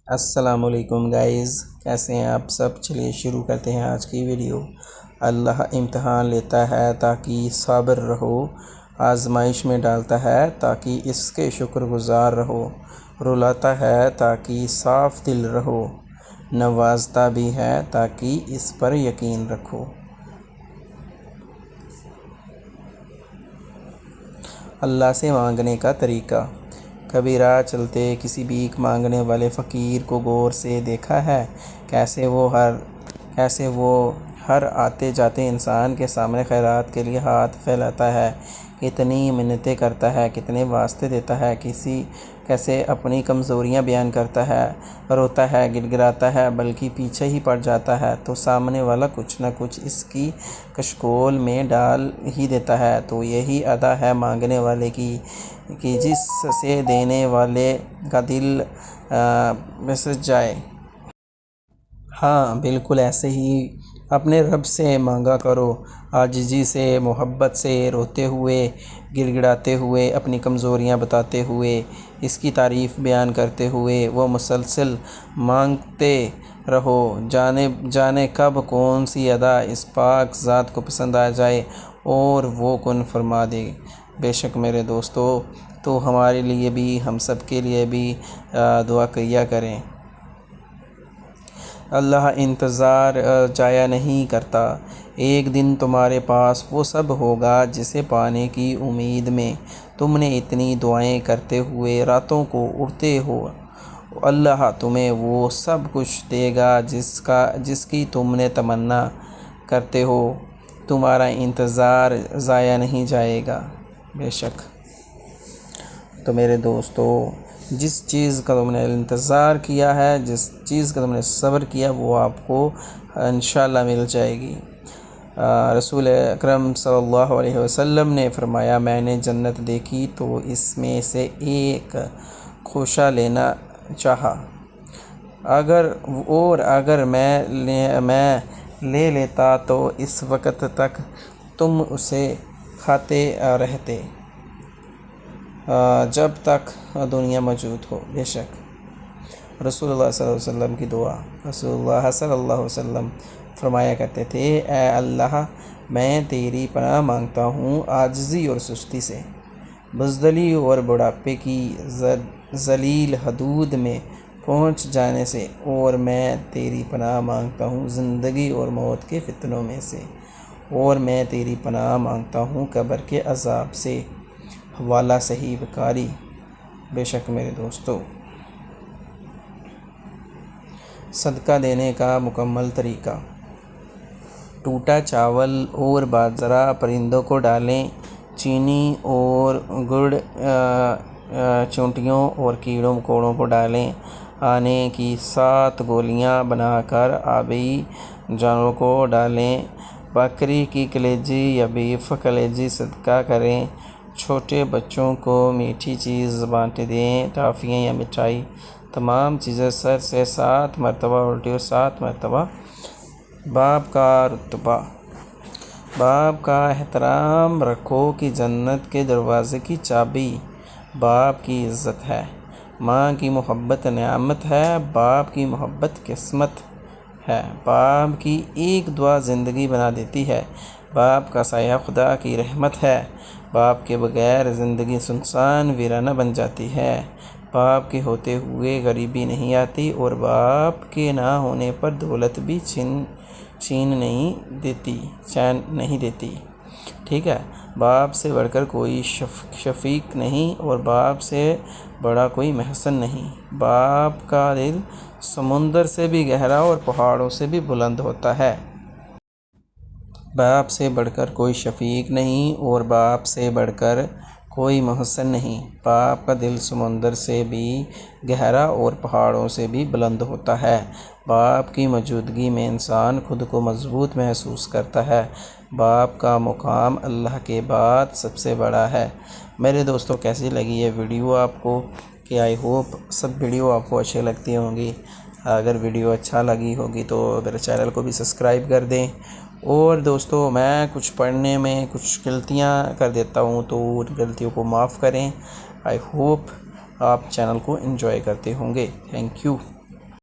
السلام علیکم گائز، کیسے ہیں آپ سب؟ چلیے شروع کرتے ہیں آج کی ویڈیو۔ اللہ امتحان لیتا ہے تاکہ صابر رہو، آزمائش میں ڈالتا ہے تاکہ اس کے شکر گزار رہو، رلاتا ہے تاکہ صاف دل رہو، نوازتا بھی ہے تاکہ اس پر یقین رکھو۔ اللہ سے مانگنے کا طریقہ۔ کبھی راہ چلتے کسی بھیک مانگنے والے فقیر کو غور سے دیکھا ہے؟ کیسے وہ ہر آتے جاتے انسان کے سامنے خیرات کے لیے ہاتھ پھیلاتا ہے، کتنی منتیں کرتا ہے، کتنے واسطے دیتا ہے، کیسے اپنی کمزوریاں بیان کرتا ہے، روتا ہے، گڑ گڑاتا ہے، بلکہ پیچھے ہی پڑ جاتا ہے تو سامنے والا کچھ نہ کچھ اس کی کشکول میں ڈال ہی دیتا ہے۔ تو یہی ادا ہے مانگنے والے کی کہ جس سے دینے والے کا دل بسط جائے۔ ہاں، بالکل ایسے ہی اپنے رب سے مانگا کرو، عاجزی سے، محبت سے، روتے ہوئے، گڑ گڑاتے ہوئے، اپنی کمزوریاں بتاتے ہوئے، اس کی تعریف بیان کرتے ہوئے وہ مسلسل مانگتے رہو۔ جانے کب کون سی ادا اس پاک ذات کو پسند آ جائے اور وہ کن فرما دے۔ بے شک میرے دوستو، تو ہمارے لیے بھی، ہم سب کے لیے بھی دعا کیا کریں۔ اللہ انتظار ضائع نہیں کرتا۔ ایک دن تمہارے پاس وہ سب ہوگا جسے پانے کی امید میں تم نے اتنی دعائیں کرتے ہوئے راتوں کو اڑتے ہو۔ اللہ تمہیں وہ سب کچھ دے گا جس کی تم نے تمنا کرتے ہو۔ تمہارا انتظار ضائع نہیں جائے گا، بے شک۔ تو میرے دوستو، جس چیز کا تم نے انتظار کیا ہے، جس چیز کا تم نے صبر کیا، وہ آپ کو انشاءاللہ مل جائے گی۔ رسول اکرم صلی اللہ علیہ وسلم نے فرمایا، میں نے جنت دیکھی تو اس میں سے ایک خوشہ لینا چاہا، اگر میں لے لیتا تو اس وقت تک تم اسے کھاتے رہتے جب تک دنیا موجود ہو۔ بے شک رسول اللہ صلی اللہ علیہ وسلم کی دعا۔ رسول اللہ صلی اللہ علیہ وسلم فرمایا کرتے تھے، اے اللہ، میں تیری پناہ مانگتا ہوں عاجزی اور سستی سے، بزدلی اور بڑھاپے کی ذلیل حدود میں پہنچ جانے سے، اور میں تیری پناہ مانگتا ہوں زندگی اور موت کے فتنوں میں سے، اور میں تیری پناہ مانگتا ہوں قبر کے عذاب سے۔ حوالہ صحیح بخاری۔ بے شک میرے دوستو، صدقہ دینے کا مکمل طریقہ۔ ٹوٹا چاول اور باجرہ پرندوں کو ڈالیں، چینی اور گڑ چونٹیوں اور کیڑوں مکوڑوں کو ڈالیں، آنے کی 7 گولیاں بنا کر آبی جانوروں کو ڈالیں، بکری کی کلیجی یا بیف کلیجی صدقہ کریں، چھوٹے بچوں کو میٹھی چیز بانٹ دیں، ٹافیاں یا مٹھائی، تمام چیزیں سر سے 7 مرتبہ الٹی اور 7 مرتبہ۔ باپ کا رتبہ۔ باپ کا احترام رکھو کہ جنت کے دروازے کی چابی باپ کی عزت ہے۔ ماں کی محبت نعمت ہے، باپ کی محبت قسمت ہے۔ باپ کی ایک دعا زندگی بنا دیتی ہے، باپ کا سایہ خدا کی رحمت ہے۔ باپ کے بغیر زندگی سنسان ویرانہ بن جاتی ہے۔ باپ کے ہوتے ہوئے غریبی نہیں آتی، اور باپ کے نہ ہونے پر دولت بھی چین نہیں دیتی۔ ٹھیک ہے، باپ سے بڑھ کر کوئی شفیق نہیں، اور باپ سے بڑا کوئی محسن نہیں۔ باپ کا دل سمندر سے بھی گہرا اور پہاڑوں سے بھی بلند ہوتا ہے۔ باپ سے بڑھ کر کوئی شفیق نہیں، اور باپ سے بڑھ کر کوئی محسن نہیں۔ باپ کا دل سمندر سے بھی گہرا اور پہاڑوں سے بھی بلند ہوتا ہے۔ باپ کی موجودگی میں انسان خود کو مضبوط محسوس کرتا ہے۔ باپ کا مقام اللہ کے بعد سب سے بڑا ہے۔ میرے دوستو، کیسی لگی یہ ویڈیو آپ کو؟ کہ آئی ہوپ سب ویڈیو آپ کو اچھے لگتی ہوں گی۔ اگر ویڈیو اچھا لگی ہوگی تو میرے چینل کو بھی سبسکرائب کر دیں۔ اور دوستو، میں کچھ پڑھنے میں کچھ غلطیاں کر دیتا ہوں تو ان غلطیوں کو معاف کریں۔ آئی ہوپ آپ چینل کو انجوائے کرتے ہوں گے۔ Thank you.